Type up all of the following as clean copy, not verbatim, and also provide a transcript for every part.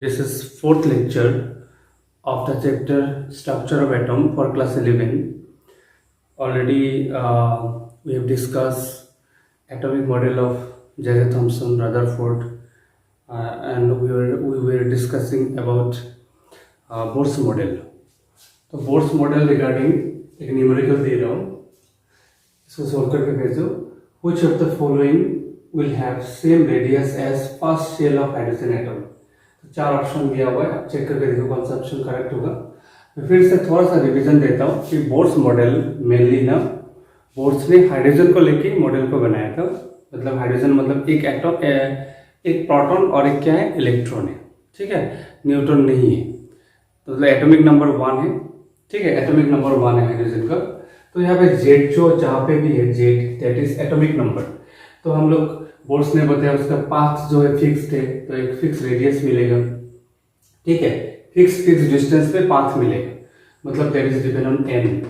This is fourth lecture of the chapter Structure of Atom for class 11. Already we have discussed atomic model of J.J. Thomson, Rutherford, and we were discussing about Bohr's model. तो Bohr's model regarding एक numerical दे रहा हूँ, इसको solve करके भेजो. Which of the following will have same radius as first shell of hydrogen atom? तो चार option दिया हुआ है, आप चेक करके देखो कौन सा ऑप्शन करेक्ट होगा. मैं फिर से थोड़ा सा रिवीजन देता हूँ कि बोर्स मॉडल मेनली ना बोर्स ने हाइड्रोजन को लेके मॉडल को बनाया था. मतलब हाइड्रोजन मतलब एक एटम, एक प्रोटॉन और एक क्या है, इलेक्ट्रॉन है. ठीक है, न्यूट्रॉन नहीं है. तो मतलब एटॉमिक नंबर 1 है. ठीक है, एटॉमिक नंबर 1 है हाइड्रोजन का. तो यहाँ पे जेड जो जहाँ पे भी है Z that is atomic number. तो हम लोग बोर्स ने बताया उसका पाथ जो है फिक्स्ड है, तो एक फिक्स रेडियस मिलेगा. ठीक है, फिक्स डिस्टेंस पे पाथ मिलेगा. मतलब that is depend on an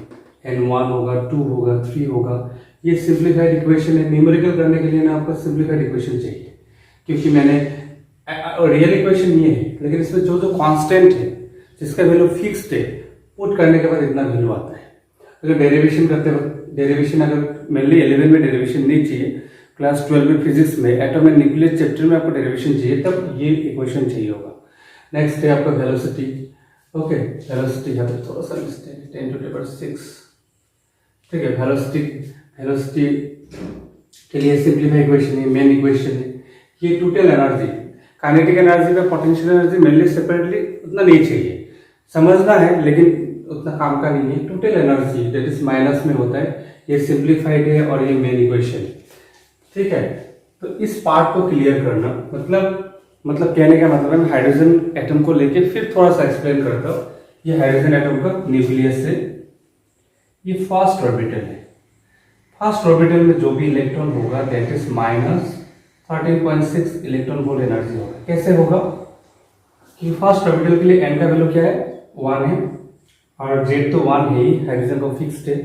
1 होगा, 2 होगा, 3 होगा. ये सिंप्लीफाइड इक्वेशन है. न्यूमेरिकल करने के लिए ना आपको सिंप्लीफाइड इक्वेशन चाहिए, क्योंकि मैंने रियल इक्वेशन ये है, लेकिन इसमें जो जो कांस्टेंट है जिसका वैल्यू फिक्स्ड है पुट करने के बाद इतना वैल्यू आता है. अगर डेरिवेशन करते वक्त डेरिवेशन अगर मेनली 11 में डेरिवेशन नहीं चाहिए, क्लास 12 में फिजिक्स में एटम एंड न्यूक्लियस चैप्टर में आपको डेरिवेशन चाहिए, तब ये इक्वेशन चाहिए होगा. नेक्स्ट है आपका वेलोसिटी. ओके, वेलोसिटी यहाँ पे थोड़ा सा मिस्टेक है, 10⁻⁶. ठीक है, वेलोसिटी के लिए सिंप्लीफाई इक्वेशन है, मेन इक्वेशन है. ये टोटल एनर्जी, काइनेटिक एनर्जी का पोटेंशियल एनर्जी मेनली सेपरेटली उतना नहीं चाहिए, समझना है, लेकिन उतना काम का नहीं है. Total energy that is minus में होता है. ये सिंप्लीफाइड है और ये मेन इक्वेशन है. ठीक है, तो इस पार्ट को क्लियर करना मतलब कहने का मतलब है हाइड्रोजन एटम को लेके फिर थोड़ा सा एक्सप्लेन करता हूँ. ये हाइड्रोजन एटम का न्यूक्लियस है, ये फर्स्ट ऑर्बिटल है. फर्स्ट ऑर्बिटल में जो भी इलेक्ट्रॉन होगा that is -13.6 electron volt energy होगा. कैसे होगा कि फर्स्ट ऑर्बिटल के लिए एन का वैल्यू क्या है, 1 है, और जेड तो 1 है ही, हाइड्रोजन को फिक्स्ड है,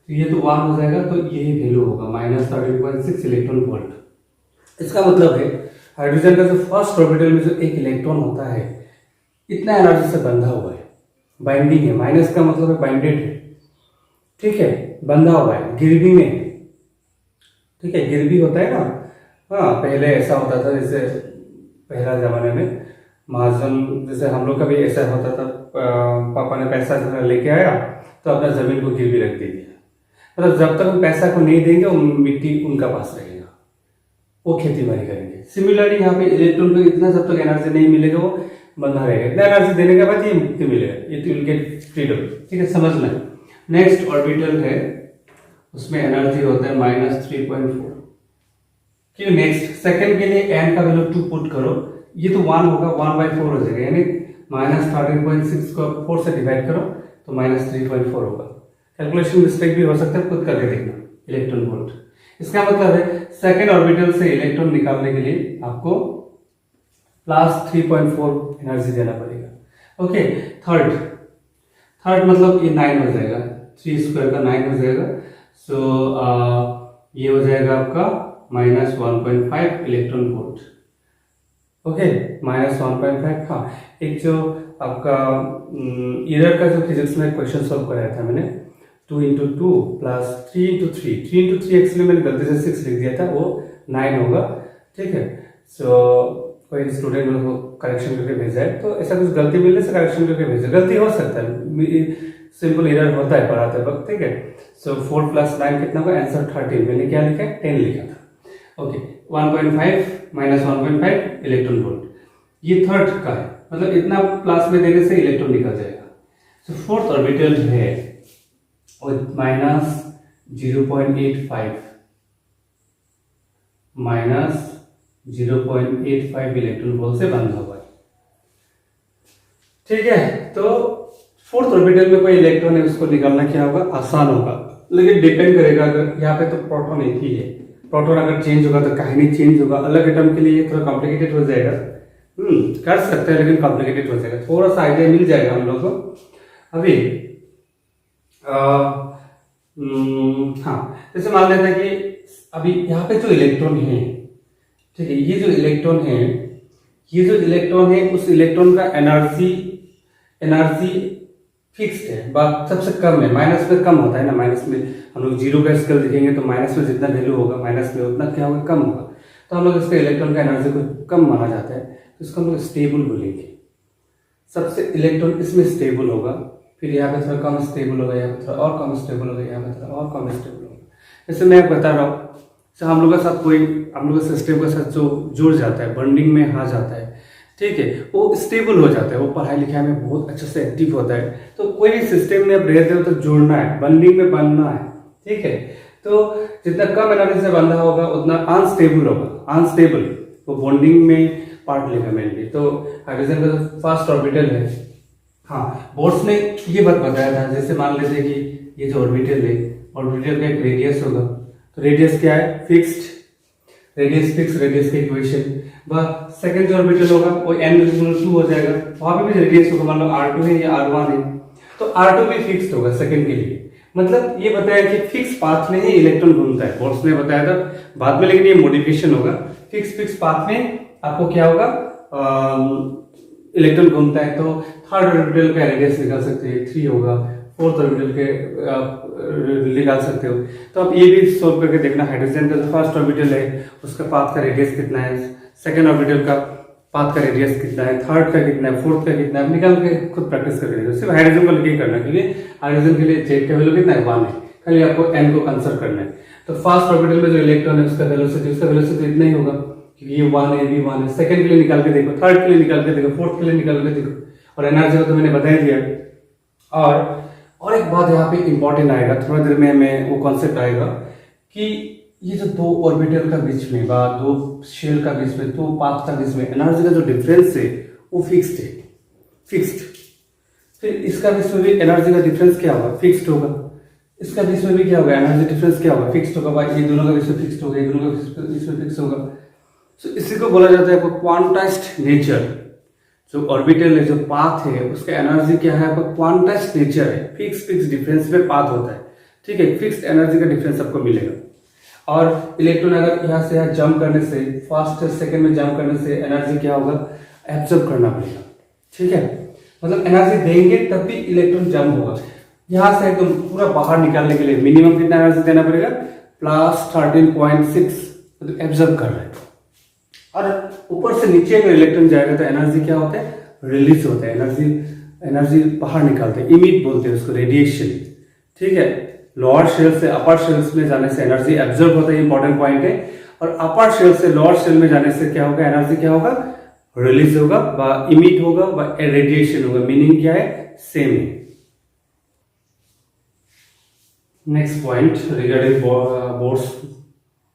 तो ये तो 1 हो जाएगा. तो यही वैल्यू होगा -13.6 इलेक्ट्रॉन वोल्ट. इसका मतलब है हाइड्रोजन का जो फर्स्ट ऑर्बिटल में जो एक इलेक्ट्रॉन होता है इतना एनर्जी से बंधा हुआ है, बाइंडिंग है. माइनस का मतलब है बाइंडेड है. ठीक है, बंधा हुआ है, गिरवी में. ठीक है, गिरवी होता है ना. हाँ, पहले ऐसा होता था, जैसे पहला जमाने में महाजन, जैसे हम लोग का भी ऐसा होता था, पापा ने पैसा लेके आया तो अपना जमीन को गिरवी रख दे दिया. मतलब जब तक हम पैसा को नहीं देंगे वो मिट्टी उनका पास रहेगा, वो खेती बाड़ी करेंगे. सिमिलरली यहाँ पे इलेक्ट्रॉन को इतना जब तक एनर्जी नहीं मिलेगा वो बंधा रहेगा. इतना एनर्जी देने के बाद ये मुक्ति मिलेगा, ये विल गेट फ्रीडम. ठीक है, समझना. नेक्स्ट ऑर्बिटल है, उसमें एनर्जी होता है -3.4. क्यों, नेक्स्ट सेकंड के लिए एन का वैल्यू 2 पुट करो, ये तो 1 होगा, 1/4 हो जाएगा, यानी -13.6 को 4 से डिवाइड करो तो -3.4 होगा. कैलकुलेशन मिस्टेक भी हो सकता है, खुद करके देखना. इलेक्ट्रॉन वोल्ट, इसका मतलब है सेकंड ऑर्बिटल से इलेक्ट्रॉन निकालने के लिए आपको +3.4 एनर्जी देना पड़ेगा. ओके, थर्ड मतलब ये 9 हो जाएगा, 3 स्क्वायर का 9 हो जाएगा. सो ये हो जाएगा आपका -1.5 इलेक्ट्रॉन वोल्ट. ओके, -1.5. हाँ, एक जो आपका इरर का जो फिजिक्स में क्वेश्चन सॉल्व कराया था मैंने, 2 × 2 + 3 × 3 × 3 एक्चुअली मैंने गलती से 6 लिख दिया था, वो 9 होगा. ठीक है, सो कोई स्टूडेंट को करेक्शन करके भेजा है, तो ऐसा कुछ गलती मिलने से करेक्शन करके भेजा, गलती हो सकता है, सिंपल एरर होता है पढ़ाते वक्त. ठीक है, सो 4 + 9 कितना होगा, आंसर 13. मैंने क्या लिखा है, 10 लिखा था. Okay, 1.5 -1.5 electron volt. ये थर्ड का है, मतलब इतना प्लस में देने से इलेक्ट्रॉन निकल जाएगा. सो फोर्थ ऑर्बिटल है और -0.85 इलेक्ट्रॉन वोल्ट से बंधा हुआ है. ठीक है, तो फोर्थ ऑर्बिटल में कोई इलेक्ट्रॉन है, उसको निकालना क्या होगा, आसान होगा, लेकिन डिपेंड करेगा. अगर यहाँ पे तो प्रोटॉन एक ही है, प्रोटॉन अगर चेंज होगा तो कहानी चेंज होगा. अलग एटम के लिए थोड़ा कॉम्प्लिकेटेड हो जाएगा. कर सकते हैं, लेकिन कॉम्प्लिकेटेड हो जाएगा. थोड़ा सा आइडिया मिल जाएगा हम लोग को अभी. हाँ, जैसे मान लेते हैं कि अभी यहाँ पे जो इलेक्ट्रॉन है, ठीक है, ये जो इलेक्ट्रॉन है ये जो इलेक्ट्रॉन है उस इलेक्ट्रॉन का एनर्जी एनर्जी फिक्स्ड है, बात सबसे कम है, माइनस में कम होता है ना, माइनस में हम लोग जीरो का स्केल देखेंगे तो माइनस में जितना वैल्यू होगा माइनस में उतना क्या होगा, कम होगा। तो हम लोग इसका इलेक्ट्रॉन का एनर्जी को कम माना जाता है, तो इसको हम लोग स्टेबल बोलेंगे। सबसे इलेक्ट्रॉन इसमें स्टेबल होगा, फिर यहाँ पे थोड़ा कम स्टेबल होगा, यहाँ पे थोड़ा और कम स्टेबल होगा, यहाँ पे थोड़ा और कम स्टेबल होगा। जैसे मैं बता रहा हूँ, हम लोग के साथ कोई हम लोग सिस्टम के साथ जो जुड़ जाता है, बॉन्डिंग में आ जाता है, ठीक है, वो स्टेबल हो जाता है, वो पढ़ाई लिखाई में बहुत अच्छे से एक्टिव होता है। तो कोई भी सिस्टम में अब रहते हो तो जुड़ना है, बॉन्डिंग में बनना है, ठीक है। तो जितना कम एनर्जी से बंधा होगा उतना अनस्टेबल होगा, अनस्टेबल वो बॉन्डिंग में पार्ट लेगा मेनली। तो हाइड्रोजन का जो फर्स्ट ऑर्बिटल है, हाँ, बोर्ड्स ने ये बात बताया था, जैसे मान लेते हैं कि ये जो ऑर्बिटल है, ऑर्बिटल का एक रेडियस होगा, तो रेडियस क्या है, फिक्स्ड रेडियस, फिक्स रेडियस की इक्वेशन। वह सेकंड जो ऑर्बिटल होगा वो n=2 हो जाएगा, वहां पे भी रेडियस होगा, मान लो r2 है या r1 है, तो r2 भी फिक्स्ड होगा सेकंड के लिए। मतलब ये बताया कि फिक्स पाथ में ही इलेक्ट्रॉन घूमता है, बोर्ड्स ने बताया था बाद में, लेकिन ये मॉडिफिकेशन होगा। फिक्स पाथ में आपको क्या होगा, इलेक्ट्रॉन घूमता है। तो थर्ड ऑर्बिटल का रेडियस निकाल सकते हैं, 3 होगा, फोर्थ ऑर्बिटल के निकाल सकते हो। तो आप ये भी सोल्व करके देखना, हाइड्रोजन का जो फर्स्ट ऑर्बिटल है उसका पाथ का रेडियस कितना है, सेकंड ऑर्बिटल का पाथ का रेडियस कितना है, थर्ड का कितना है, फोर्थ का कितना है, निकाल के खुद प्रैक्टिस करके देखो। सिर्फ हाइड्रोजन को लेके करना, क्योंकि हाइड्रोजन के लिए जेड का वैल्यू कितना है, 1 है, खाली आपको n को कंसिडर करना है। तो फर्स्ट ऑर्बिटल में जो इलेक्ट्रॉन है उसका वेलोसिटी इतना ही होगा, क्योंकि ये 1 है, ये 1 है। सेकंड के लिए निकाल के देखो, थर्ड के लिए निकाल के देखो, फोर्थ के लिए निकाल के देखो, और एनर्जी को तो मैंने बता ही दिया। और एक बात यहाँ पे इंपॉर्टेंट आएगा, थोड़ा देर में हमें वो कॉन्सेप्ट आएगा कि ये जो दो ऑर्बिटल का बीच में बा दो शेल का बीच में, दो पाथ का बीच में एनर्जी का जो डिफरेंस है वो फिक्स्ड है, फिक्स्ड। फिर इसका बीच में भी एनर्जी का डिफरेंस क्या होगा, फिक्स्ड होगा। इसका बीच में भी क्या होगा, एनर्जी डिफरेंस क्या होगा, फिक्स्ड होगा। भाई ये दोनों का बीच में फिक्स्ड होगा, ये दोनों का बीच में फिक्स होगा। तो इसी को बोला जाता है क्वांटाइज्ड नेचर। जो ऑर्बिटल है, जो पाथ है, उसका एनर्जी क्या है, आपका क्वांटाइज्ड नेचर है, फिक्स डिफरेंस में पाथ होता है, ठीक है, फिक्स्ड एनर्जी का डिफरेंस आपको मिलेगा। और इलेक्ट्रॉन अगर यहाँ से यहाँ जंप करने से, फर्स्ट सेकंड में जंप करने से एनर्जी क्या होगा, एब्जॉर्ब करना पड़ेगा, ठीक है। मतलब एनर्जी देंगे तब भी इलेक्ट्रॉन जंप होगा। यहाँ से एकदम पूरा बाहर निकालने के लिए मिनिमम कितना एनर्जी देना पड़ेगा, +13.6, मतलब एब्जॉर्ब कर रहा है। और ऊपर से नीचे अगर इलेक्ट्रॉन जाएगा तो एनर्जी क्या होता है, रिलीज होता है, एनर्जी बाहर निकालते हैं, इमिट बोलते हैं उसको, रेडिएशन, ठीक है। लोअर शेल से अपर शेल्स में जाने से एनर्जी एब्जॉर्ब होता है, इंपॉर्टेंट पॉइंट है। और अपर शेल से लोअर शेल में जाने से क्या होगा, एनर्जी क्या होगा, रिलीज होगा, व इमिट होगा, व रेडिएशन होगा। मीनिंग क्या है, सेम है। Next point regarding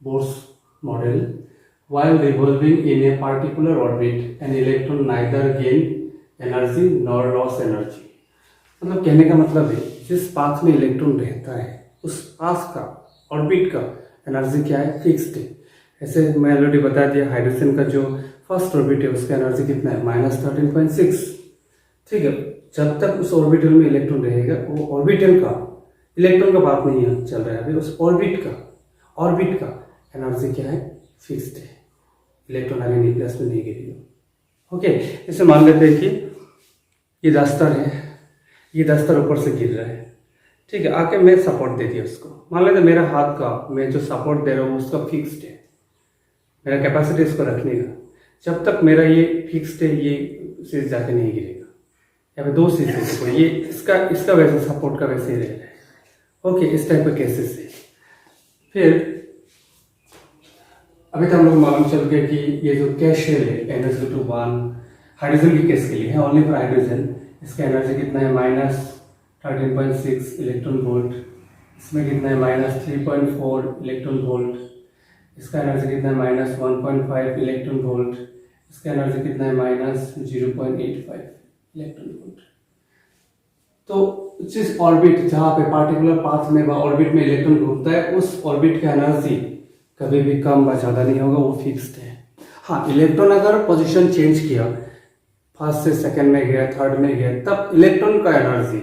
Bohr's model, while revolving in a particular orbit, an electron neither gain energy nor loss energy। मतलब कहने का मतलब है, जिस पाथ में इलेक्ट्रॉन रहता है उस पाथ का, ऑर्बिट का एनर्जी क्या है, फिक्स्ड है। ऐसे मैं ऑलरेडी बता दिया, हाइड्रोजन का जो फर्स्ट ऑर्बिट है उसका एनर्जी कितना है, -13.6, ठीक है। जब तक उस ऑर्बिटल में इलेक्ट्रॉन रहेगा, वो ऑर्बिटल का, इलेक्ट्रॉन का बात नहीं है चल रहा है अभी, उस ऑर्बिट का एनर्जी क्या है, फिक्स्ड है। इलेक्ट्रॉन आगे न्यूक्लियस में नहीं गिरेगा, ओके। इसे मान लेते हैं कि ये दस्तर है, ये दस्तर ऊपर से गिर रहा है, ठीक है, आके मैं सपोर्ट दे दिया उसको। मान लेते मेरा हाथ का, मैं जो सपोर्ट दे रहा हूँ उसका फिक्स्ड है, मेरा कैपेसिटी इसको रखने का। जब तक मेरा ये फिक्स्ड है, ये चीज जाके नहीं गिरेगा। यहाँ पे दो चीजें देखो, ये इसका वैसे सपोर्ट का वैसे ही रहेगा, ओके। इस टाइप का केसेस है। फिर अभी तो हम लोग मालूम चल गया कि ये जो कैश शेल है, NH2 हाइड्रोजन की केस के लिए है, ओनली फॉर हाइड्रोजन। इसका एनर्जी कितना है, -13.6 इलेक्ट्रॉन वोल्ट। इसमें कितना है, -3.4 इलेक्ट्रॉन वोल्ट। इसका एनर्जी कितना है, -1.5 इलेक्ट्रॉन वोल्ट। इसका एनर्जी कितना है, -0.85 इलेक्ट्रॉन वोल्ट। तो जिस ऑर्बिट, जहाँ पे पार्टिकुलर पाथ में ऑर्बिट में इलेक्ट्रॉन घूमता है, उस ऑर्बिट का एनर्जी कभी भी कम व ज़्यादा नहीं होगा, वो फिक्स्ड है। हाँ, इलेक्ट्रॉन अगर पोजीशन चेंज किया, फर्स्ट से सेकंड में गया, थर्ड में गया, तब इलेक्ट्रॉन का एनर्जी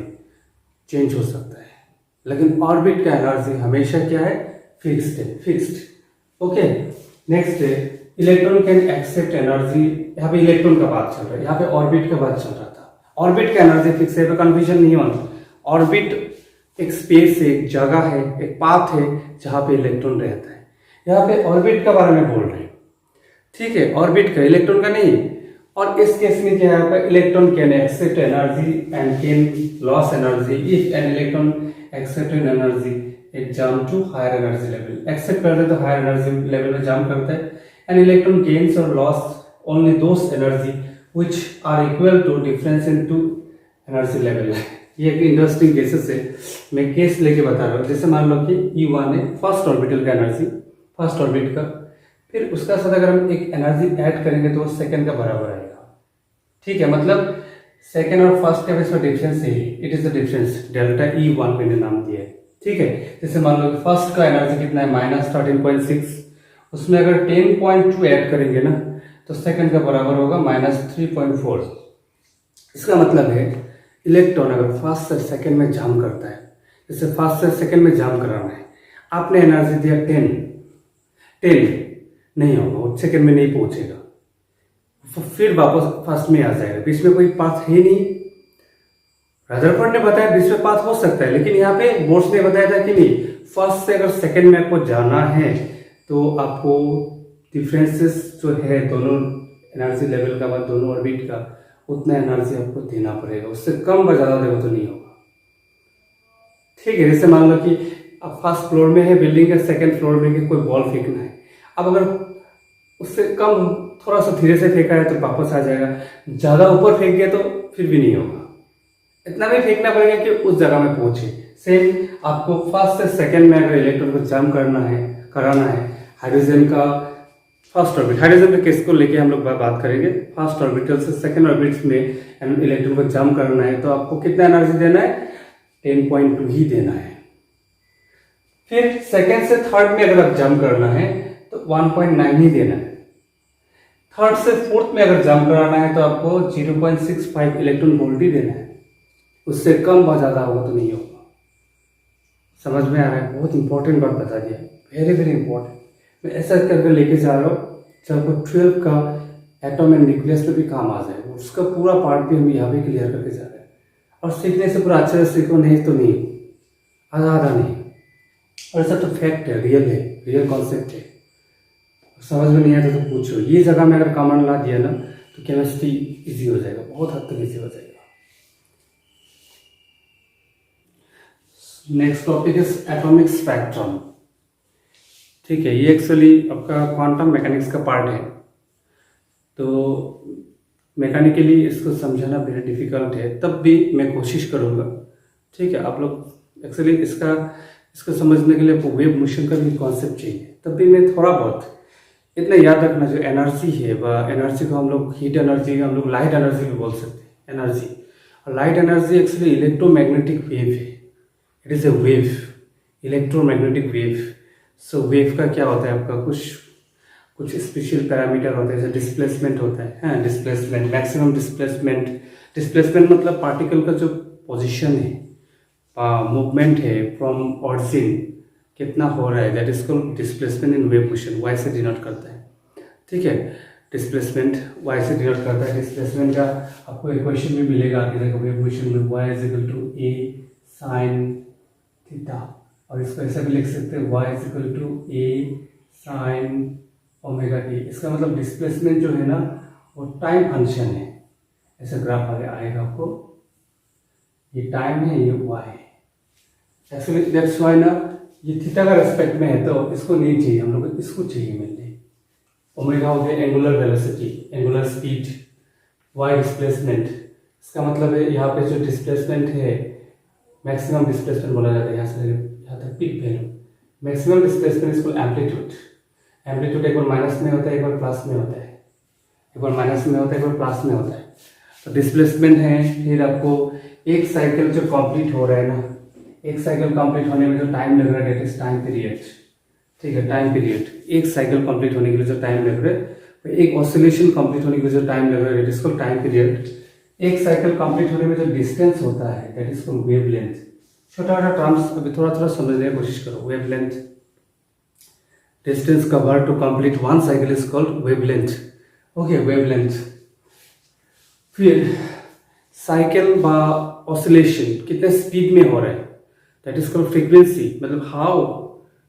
चेंज हो सकता है, लेकिन ऑर्बिट का एनर्जी हमेशा क्या है, फिक्स्ड है, फिक्स्ड, ओके। नेक्स्ट है इलेक्ट्रॉन कैन एक्सेप्ट एनर्जी। यहाँ पे इलेक्ट्रॉन का बात चल रहा है, यहाँ पे ऑर्बिट का बात चल रहा था। ऑर्बिट का एनर्जी फिक्स है, कंफ्यूजन नहीं होना। ऑर्बिट एक स्पेस है, एक जगह है, एक पाथ है जहाँ पे इलेक्ट्रॉन रहता है। यहाँ पे ऑर्बिट के बारे में बोल रहे हैं, ठीक है, ऑर्बिट का, इलेक्ट्रॉन का नहीं। और इस केस में क्या है, electron can accept energy and can loss energy if an electron accepted energy it jump to higher energy level. Accept करते तो हायर एनर्जी लेवल में जंप करता है। एन इलेक्ट्रॉन गेन्स और loss only those energy which are equal to difference in two energy level. ये एक interesting cases है, मैं केस लेके बता रहा हूँ। जैसे मान लो कि E1 है फर्स्ट ऑर्बिटल का एनर्जी, फर्स्ट ऑर्बिट का, फिर उसका साथ अगर हम एक एनर्जी ऐड करेंगे तो वो सेकंड का बराबर आएगा, ठीक है। मतलब सेकंड और फर्स्ट के बीच में डिफरेंस है, it is the difference, delta E1 मैंने नाम दिया है, ठीक है। जैसे मान लो कि फर्स्ट का एनर्जी कितना है -13.6, उसमें अगर 10.2 ऐड करेंगे ना तो सेकंड का बराबर होगा -3.4। इसका मतलब है इलेक्ट्रॉन अगर फर्स्ट से सेकंड में जंप करता है, जैसे फर्स्ट से सेकंड में जंप कराना है, आपने एनर्जी दिया 10 नहीं होगा, वो सेकंड में नहीं पहुंचेगा, फिर वापस फर्स्ट में आ जाएगा। बीच में कोई पाथ है नहीं। रदरफोर्ड ने बताया बीच में पाथ हो सकता है, लेकिन यहाँ पे बोर्स ने बताया था कि नहीं, फर्स्ट से अगर सेकंड में आपको जाना है तो आपको डिफरेंसेस जो है दोनों एनर्जी लेवल का, बाद दोनों ऑर्बिट का, उतना एनर्जी आपको देना पड़ेगा। उससे कम व ज्यादा देगा तो नहीं होगा, ठीक है। जैसे मान लो कि अब फर्स्ट फ्लोर में है बिल्डिंग के, सेकंड फ्लोर में कोई बॉल फेंकना है, अब अगर उससे कम थोड़ा सा धीरे से फेंका है तो वापस आ जाएगा, ज्यादा ऊपर फेंक गया तो फिर भी नहीं होगा। इतना भी फेंकना पड़ेगा कि उस जगह में पहुंचे। सेम आपको फर्स्ट से सेकंड में अगर इलेक्ट्रॉन को जंप कराना है हाइड्रोजन का फर्स्ट ऑर्बिट, हाइड्रोजन के केस को लेके हम लोग बात करेंगे। फर्स्ट ऑर्बिटल से सेकंड ऑर्बिट में इलेक्ट्रॉन को जंप करना है तो आपको कितना एनर्जी देना है, 10.2 ही देना है। फिर सेकंड से थर्ड में अगर आप जंप करना है तो 1.9 ही देना है। थर्ड से फोर्थ में अगर जंप कराना है तो आपको 0.65 इलेक्ट्रॉन वोल्ट ही देना है, उससे कम बहुत ज्यादा होगा तो नहीं होगा। समझ में आ रहा है? बहुत इंपॉर्टेंट बात बता दिया, वेरी वेरी इंपॉर्टेंट। मैं ऐसा करके लेके जा रहा हूँ जब 12 का एटम एंड न्यूक्लियस पे भी काम आ जाए, उसका पूरा पार्ट भी हम यहाँ पे क्लियर करके जा रहे हैं। और सीखने से पूरा अच्छे से सीखो, नहीं तो नहीं, आधा नहीं। और ऐसा तो फैक्ट है, रियल कॉन्सेप्ट है। समझ में नहीं आता तो पूछो। ये जगह में अगर कॉमन ला दिया ना तो केमिस्ट्री इजी हो जाएगा, बहुत हद तक इजी हो जाएगा। Next topic is atomic spectrum, ठीक है। ये एक्चुअली आपका क्वांटम मैकेनिक्स का पार्ट है, तो मैकेनिकली इसको समझाना वेरी डिफिकल्ट है, तब भी मैं कोशिश करूँगा, ठीक है। आप लोग एक्चुअली इसको समझने के लिए वेव मोशन का भी कॉन्सेप्ट चाहिए, तब भी मैं थोड़ा बहुत इतना याद रखना, जो एनर्जी है वह एनर्जी को हम लोग हीट एनर्जी, हम लोग लाइट एनर्जी भी बोल सकते हैं एनर्जी। और light energy actually electromagnetic wave है, it is a wave, electromagnetic wave. So wave का क्या होता है, आपका कुछ स्पेशल पैरामीटर होते हैं, जैसे डिस्प्लेसमेंट होता है, डिस्प्लेसमेंट, मैक्सिमम डिस्प्लेसमेंट मतलब पार्टिकल का जो पोजीशन है, मूवमेंट है फ्रॉम ऑरिजिन कितना हो रहा है, that is called displacement in wave motion, Y से डिनोट करता है, ठीक है। डिस्प्लेसमेंट वाई से डिनोट करता है। डिस्प्लेसमेंट का आपको इक्वेशन भी मिलेगा आगे तक वेव मोशन में, Y is equal to A sine theta, और इसको ऐसा भी लिख सकते हैं Y is equal to A sine omega T. इसका मतलब डिस्प्लेसमेंट जो है ना वो टाइम फंक्शन है, ऐसा ग्राफ आगे आएगा आपको, ये टाइम है, ये वाई है। एक्चुअली दैट्स वाई ना, ये थीटा का रेस्पेक्ट में है तो इसको नहीं चाहिए हम लोग को, इसको चाहिए मिलने। ओमेगा हो गया angular velocity, angular speed, Y displacement, इसका मतलब है यहाँ पे जो डिस्प्लेसमेंट है मैक्सिमम डिस्प्लेसमेंट बोला जाता है, यहाँ से यहाँ तक पीक वैल्यू। मैक्सिमम डिस्प्लेसमेंट इसको एम्पलीट्यूड, एम्पलीट्यूड एक बार माइनस में होता है, एक बार प्लस में होता है, एक बार माइनस में होता है, एक बार प्लस में होता है। तो डिस्प्लेसमेंट है, फिर आपको एक साइकिल जो कंप्लीट हो रहा है ना, एक साइकिल कंप्लीट होने में जो टाइम लग रहा है, दैट इज टाइम पीरियड, ठीक है। टाइम पीरियड, एक साइकिल कंप्लीट होने के लिए जो टाइम लग रहा है, एक ऑसिलेशन कंप्लीट होने के लिए जो टाइम लग रहा है, that is called time period. एक साइकिल कंप्लीट होने में जो डिस्टेंस होता है, दैट इज कॉल्ड वेवलेंथ। छोटा छोटा टर्म्स अभी थोड़ा थोड़ा समझने की कोशिश करो। Wavelength, distance covered to complete one cycle is called wavelength. Okay, wavelength. फिर साइकिल बा ऑसिलेशन कितने स्पीड में हो रहा है, दैट इज कॉल्ड फ्रीक्वेंसी, मतलब how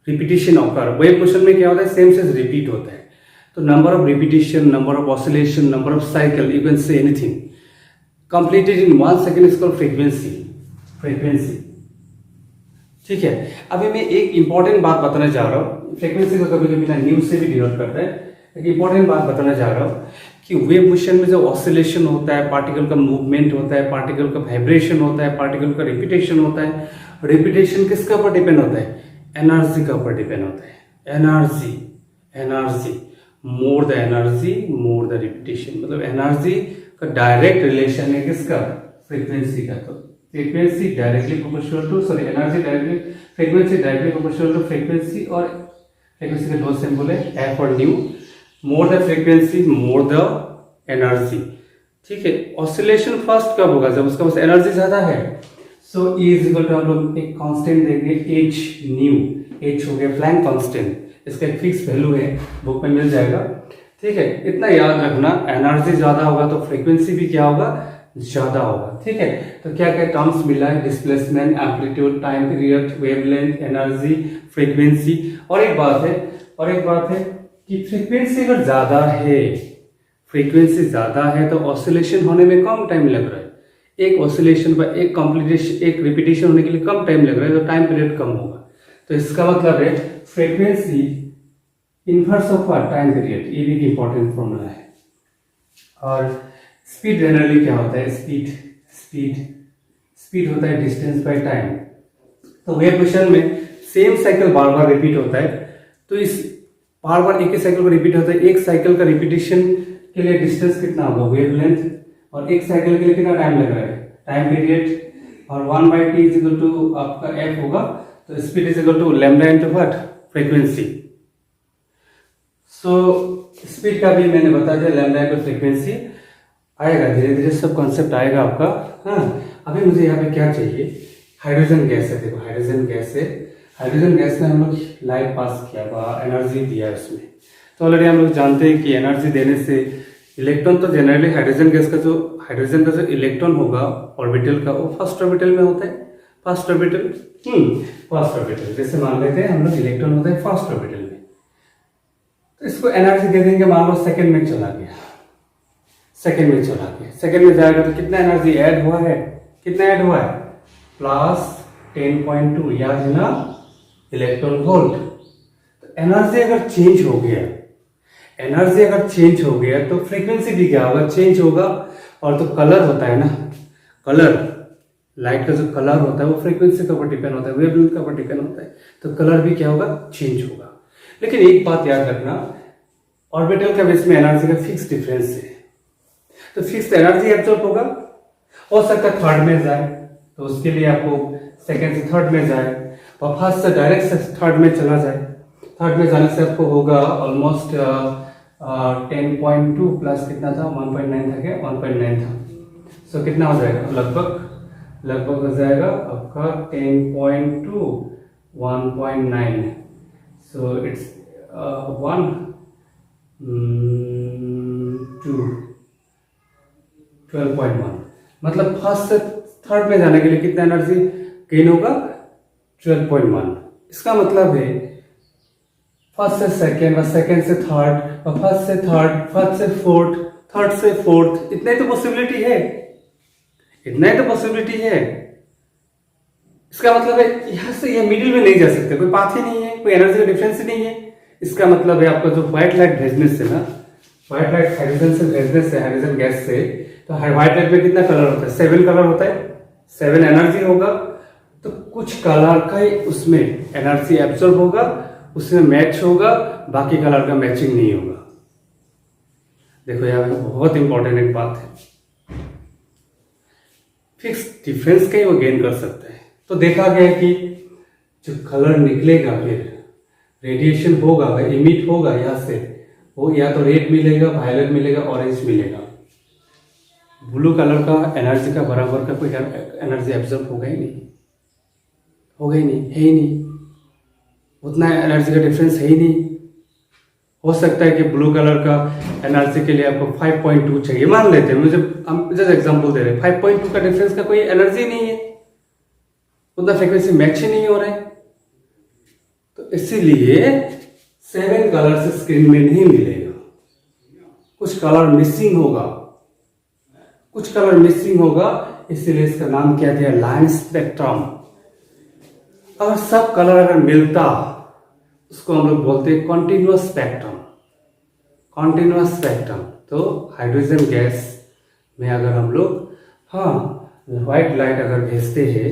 repetition occur. Wave motion में क्या होता है, सेम सेम रिपीट होता है। तो number of repetition, number of oscillation, number of cycle, you can say anything completed in 1 second is called frequency. Frequency, ठीक है। अभी मैं एक इंपॉर्टेंट बात बताने जा रहा हूँ। फ्रीक्वेंसी को कभी कभी ना न्यूज से भी डिनोट करता है। एक इंपॉर्टेंट बात बताने जा रहा हूँ कि वेव मोशन में जो ऑसिलेशन होता है, पार्टिकल का मूवमेंट होता है, पार्टिकल का वाइब्रेशन होता है, पार्टिकल का रिपीटेशन होता है। रिपीटेशन किसके ऊपर डिपेंड होता है, एनर्जी का ऊपर डिपेंड होता है। Energy, energy, more the energy more the repetition, मतलब एनर्जी का डायरेक्ट रिलेशन है किसका, फ्रीक्वेंसी का। तो frequency directly proportional to, sorry energy directly, frequency directly proportional to frequency, और फ्रीक्वेंसी के दो सिंबल है एफ और nu. More the frequency more the energy, ठीक है। ऑसिलेशन फर्स्ट कब होगा, जब उसका पास एनर्जी ज्यादा है। सो ई इज इक्वल टू, हम लोग एक कांस्टेंट देंगे एच न्यू, एच हो गया प्लैंक कांस्टेंट, इसका एक फिक्स वैल्यू है, बुक में मिल जाएगा, ठीक है। इतना याद रखना, एनर्जी ज्यादा होगा तो फ्रीक्वेंसी भी क्या होगा, ज्यादा होगा, ठीक है। तो क्या क्या टर्म्स मिला है, displacement, amplitude, time period, wavelength, energy, frequency. और एक बात है कि फ्रीक्वेंसी अगर ज्यादा है, फ्रीक्वेंसी ज्यादा है तो ऑसिलेशन होने में कम टाइम लग रहा है। एक ऑसिलेशन पर एक कॉम्प्लीटेशन, एक रिपीटेशन होने के लिए कम टाइम लग रहा है, तो टाइम पीरियड कम होगा। तो इसका मतलब है frequency inverse of time period, ये भी एक इंपॉर्टेंट फॉर्मूला है। और स्पीड जनरली क्या होता है, स्पीड होता है डिस्टेंस बाय टाइम। तो वेव मोशन में सेम साइकिल बार बार रिपीट होता है, तो इस बार बार एक ही साइकिल को रिपीट होता है। एक साइकिल का रिपीटेशन के लिए डिस्टेंस कितना होगा, वेवलेंथ, और एक साइकिल के लिए कितना टाइम लग रहा है, टाइम पीरियड। और 1/t इज इक्वल टू आपका f होगा, तो speed is equal to lambda into what, frequency. So speed का भी मैंने बता दिया, लैम्डा इनटू फ्रीक्वेंसी आएगा, धीरे धीरे सब कॉन्सेप्ट आएगा आपका। हाँ, अभी मुझे यहाँ पे क्या चाहिए, हाइड्रोजन गैस है। देखो हाइड्रोजन गैस है, हाइड्रोजन गैस में हम लोग लाइट पास किया हुआ, एनर्जी दिया है उसमें। तो ऑलरेडी हम लोग जानते हैं कि एनर्जी देने से इलेक्ट्रॉन, तो जनरली हाइड्रोजन गैस का जो इलेक्ट्रॉन होगा ऑर्बिटल का, वो फर्स्ट ऑर्बिटल में होता है। फर्स्ट ऑर्बिटल जैसे मान लेते हैं हम लोग, इलेक्ट्रॉन होता है फर्स्ट ऑर्बिटल में। तो इसको एनर्जी दे देंगे, मान लो सेकेंड में चला गया, सेकेंड में जाएगा तो कितना एनर्जी ऐड हुआ है, कितना ऐड हुआ है, प्लस 10.2, याद है ना, इलेक्ट्रॉन वोल्ट। तो एनर्जी अगर चेंज हो गया तो फ्रीक्वेंसी भी क्या होगा, चेंज होगा। और तो कलर होता है ना, कलर, लाइट का जो कलर होता है वो फ्रीक्वेंसी के ऊपर डिपेंड होता है, वेवलेंथ के ऊपर डिपेंड होता है। तो कलर भी क्या होगा, चेंज होगा। लेकिन एक बात याद रखना, ऑर्बिटल का बेस में एनर्जी का फिक्स डिफरेंस है, तो फिक्स एनर्जी एब्जॉर्ब होगा। हो सकता है थर्ड में जाए, तो उसके लिए आपको सेकेंड से थर्ड में जाए, और फर्स्ट से डायरेक्ट से थर्ड में चला जाए। थर्ड में जाने से आपको होगा ऑलमोस्ट 10.2 प्लस कितना था, 1.9 था क्या, 1.9 था। सो कितना हो जाएगा, लगभग हो जाएगा आपका 10.2 1.9, सो इट्स 1 2 12.1, मतलब फर्स्ट से थर्ड में जाने के लिए कितना एनर्जी गेन होगा, 12.1। इसका मतलब है फर्स्ट से सेकेंड, और सेकेंड से थर्ड, और फर्स्ट से थर्ड, फर्स्ट से फोर्थ, थर्ड से फोर्थ, इतना ही तो पॉसिबिलिटी है, इसका मतलब है यहां से ये मिडिल में नहीं जा सकते, कोई पाथ ही नहीं है, कोई एनर्जी का डिफरेंस ही नहीं है। इसका मतलब है आपका जो व्हाइट लाइट भेजने से ना, व्हाइट लाइट हाइड्रोजन से भेजने से, हाइड्रोजन गैस से, तो व्हाइट लाइट में कितना कलर होता है, 7 कलर होता है, 7 एनर्जी होगा। तो कुछ कलर का ही उसमें एनर्जी एब्जॉर्ब होगा, उसमें मैच होगा, बाकी कलर का मैचिंग नहीं होगा। देखो यहाँ बहुत इंपॉर्टेंट एक बात है, फिक्स डिफरेंस का ही वो गेन कर सकता है। तो देखा गया कि जो कलर निकलेगा, फिर रेडिएशन होगा, इमिट होगा यहाँ से, वो या तो रेड मिलेगा, वायलेट मिलेगा, ऑरेंज मिलेगा। ब्लू कलर का एनर्जी का बराबर का कोई एनर्जी एब्जॉर्ब होगा ही नहीं, है ही नहीं, उतना एनर्जी का डिफरेंस है ही नहीं। हो सकता है कि ब्लू कलर का एनर्जी के लिए आपको 5.2 चाहिए, मान लेते हैं, मुझे हम जस्ट एग्जांपल दे रहे हैं, 5.2 का डिफरेंस का कोई एनर्जी नहीं है, उतना फ्रीक्वेंसी मैच ही नहीं हो रहा है, तो इसीलिए 7 कलर स्क्रीन में नहीं मिलेगा, कुछ कलर मिसिंग होगा, कुछ कलर मिसिंग होगा, इसीलिए इसका नाम क्या दिया, लाइन स्पेक्ट्रम। अगर सब कलर अगर मिलता उसको हम लोग बोलते हैं कॉन्टिन्यूअस स्पेक्ट्रम, कॉन्टिन्यूअस स्पेक्ट्रम। तो हाइड्रोजन गैस में अगर हम लोग व्हाइट लाइट अगर भेजते हैं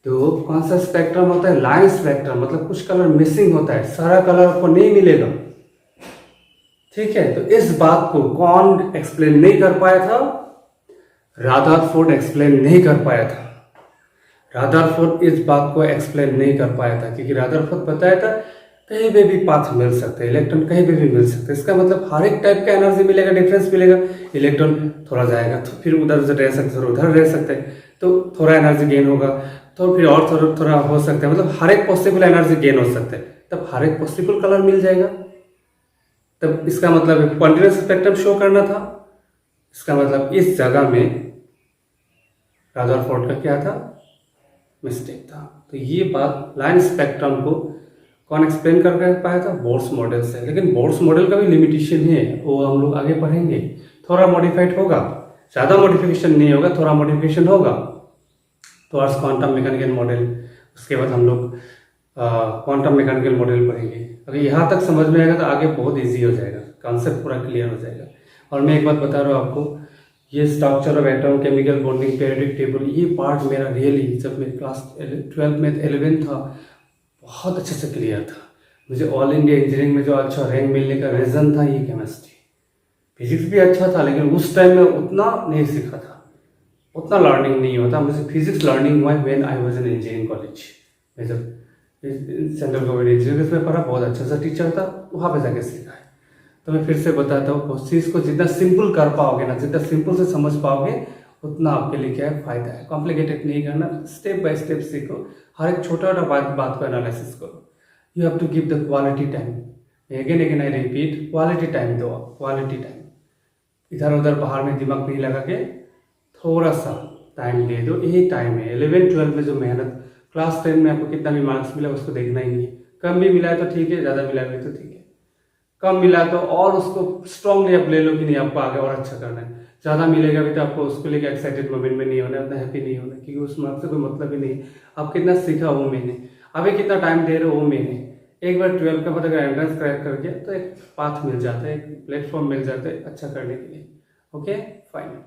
तो कौन सा स्पेक्ट्रम होता है, लाइन स्पेक्ट्रम, मतलब कुछ कलर मिसिंग होता है, सारा कलर आपको नहीं मिलेगा, ठीक है। तो इस बात को कौन एक्सप्लेन नहीं कर पाया था, रादरफोर्ड एक्सप्लेन नहीं कर पाया था, रादरफोर्ड इस बात को एक्सप्लेन नहीं कर पाया था, क्योंकि रादरफोर्ड बताया था कहीं पे भी पाथ मिल सकते हैं, इलेक्ट्रॉन कहीं पे भी मिल सकते हैं, इसका मतलब हर एक टाइप का एनर्जी मिलेगा, डिफरेंस मिलेगा, इलेक्ट्रॉन थोड़ा जाएगा तो फिर उधर से रह सकते, उधर रह सकते हैं तो थोड़ा एनर्जी गेन होगा, तो फिर और थोड़ा थोड़ा हो सकता है, मतलब हर एक पॉसिबल एनर्जी गेन हो सकता है, तब हर एक पॉसिबल कलर मिल जाएगा, तब इसका मतलब कॉन्टिन्यूअस स्पेक्ट्रम शो करना था, इसका मतलब इस जगह में रादरफोर्ड का क्या था, मिस्टेक था। तो ये बात लाइन स्पेक्ट्रम को कौन एक्सप्लेन कर पाया था, बोर्स मॉडल से, लेकिन बोर्स मॉडल का भी लिमिटेशन है, वो हम लोग आगे पढ़ेंगे, थोड़ा मॉडिफाइड होगा, ज़्यादा मॉडिफिकेशन नहीं होगा, थोड़ा मॉडिफिकेशन होगा, तो अर्थ क्वांटम मैकेनिकल मॉडल, उसके बाद हम लोग क्वांटम मैकेनिकल मॉडल पढ़ेंगे। अगर यहाँ तक समझ में आएगा तो आगे बहुत इजी हो जाएगा, कॉन्सेप्ट पूरा क्लियर हो जाएगा। और मैं एक बात बता रहा हूँ आपको, ये structure of atom, chemical bonding, periodic table, ये पार्ट मेरा रियली जब मैं क्लास 12 में 11 था बहुत अच्छे से क्लियर था, मुझे ऑल इंडिया इंजीनियरिंग में जो अच्छा रैंक मिलने का रीज़न था ये केमिस्ट्री। फिजिक्स भी अच्छा था लेकिन उस टाइम में उतना नहीं सीखा था, उतना लर्निंग नहीं होता, मुझे फिजिक्स लर्निंग हुआ when I was in engineering college, मैं जब सेंट्रल गवर्नमेंट इंजीनियरिंग में पढ़ा, बहुत अच्छा सा टीचर था, वहाँ पे जाके सीखा है। तो मैं फिर से बताता हूँ, उस चीज़ को जितना सिंपल कर पाओगे ना, जितना सिंपल से समझ पाओगे उतना आपके लिए क्या है, फायदा है। कॉम्प्लिकेटेड नहीं करना, स्टेप बाय स्टेप सीखो, हर एक छोटा छोटा बात को एनालिसिस करो। You have to give the quality time, again I repeat, quality time दो, क्वालिटी टाइम, इधर उधर बाहर में दिमाग नहीं लगा के थोड़ा सा टाइम दे दो, यही टाइम है। 11-12 में जो मेहनत, क्लास 10 में आपको कितना भी मार्क्स मिला उसको देखना ही नहीं है, कम भी मिला है तो ठीक है, ज़्यादा मिला भी तो ठीक है, कम मिला तो और उसको स्ट्रांगली आप ले लो कि नहीं आपको आगे और अच्छा करना है, ज़्यादा मिलेगा भी तो आपको उसको लेकर एक्साइटेड मोमेंट में नहीं होना, उतना हैप्पी नहीं होना, क्योंकि उस मार्क्स से कोई मतलब ही नहीं है। आप कितना सीखा वो मैंने, अभी कितना टाइम दे रहे हो वो मैंने, एक बार 12 का पता अगर एंट्रेंस क्रैक कर गया तो एक पाथ मिल जाता है, एक प्लेटफॉर्म मिल जाता है अच्छा करने के लिए। Okay fine.